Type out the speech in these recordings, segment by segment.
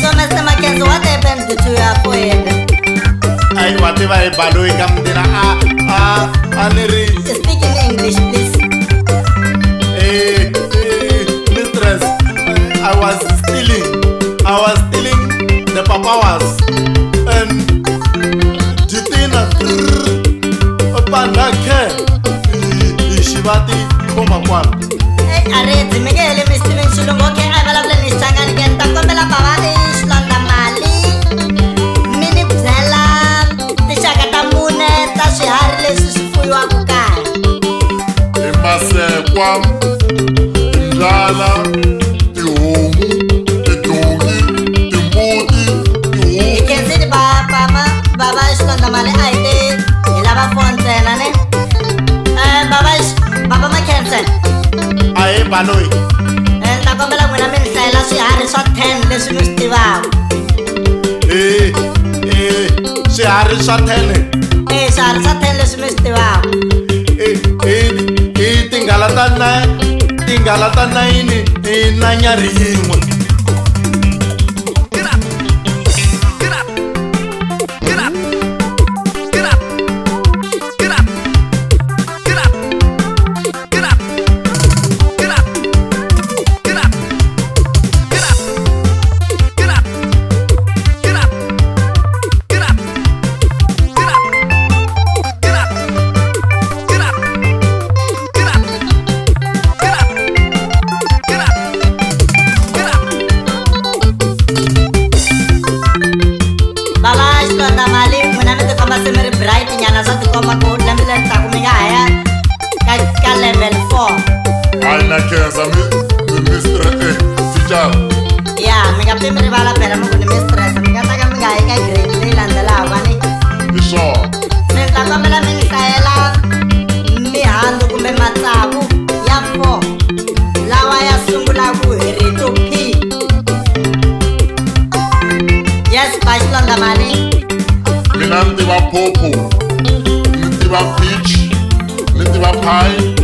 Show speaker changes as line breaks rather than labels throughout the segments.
So Mr. Mackenzie, what happened to your forehead?
Ai wa tiva e baloi ka mdina a ni ri
Speak in English, please.
mistress, I was stealing the papawas and jitina pandake shivati koma kwana.
Areti Miguel Steven Shilungo ke available ni changani ke takombela baba islanda mali mini bzela tishaka ta mune ta swihari leswi swi fuyiwa ku kaya
masekwa timbyala tihomu tidongi timbuti tihuku
ikenzini baba islanda mali a hi te hi lava fontsena ne baba Mackenzie
Ai baloi
ni ta kombela n'wina mi ni hlayela swihari swa 10 leswi mi swi tivaka
swiharhi swa 10
swihari swa 10 leswi mi swi tivaka
i tinghala ta 9 na nyari yin'we.
bright nyana swa tikomba ku lembe leri taku mi nga haya ka level 4
hayi na khensa Mr. Tijara
ya mi nga pimi rivala phela mi ku ni mistress mi nga taka mi nga hayi ka grade leyi landzelaka ni
hi swona
ni ta kombela mi ni hlayela mihandzu kumbe matsavu ya 4 lawa ya sungulaku hi rito P. Yes, Bashilonda mali.
mina ni tiva popo ni tiva peach ni tiva pie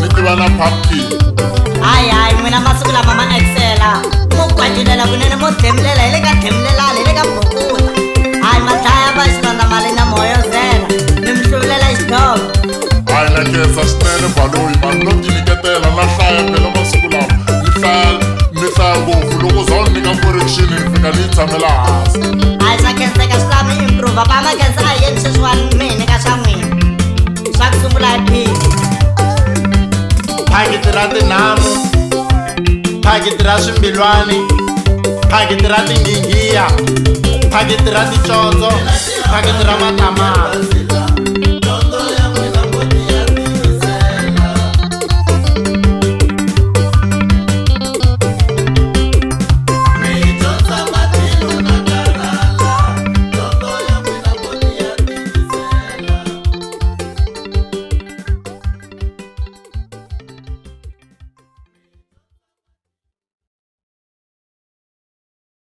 ni tiva na pumpkin
Hayi n'wina masiku lama ma excela mo gwajulela kunene mo themilela hi le ka themilelani hi le ka bukuta hayi ma dlaya Bashilonda mali na moyo zela ni mi hluvulela xidoko
hayi na khensa swinene baloyi mani no tinyiketela na hlaya phela masiku lawa ni hlaya ngopfu loko za ni nyika correction ni fika ni yi tshamela hansi
hayi swa khenseka swi lava mi improve pa ma khensa a hi yeni sweswiwani mini ka swa n'wina swa ku sungula hi phini
phakiti ra tinhamu phakiti ra swimbilwani phaketi ra tingingiya phaketi ra ticondzo phaketi ra matamati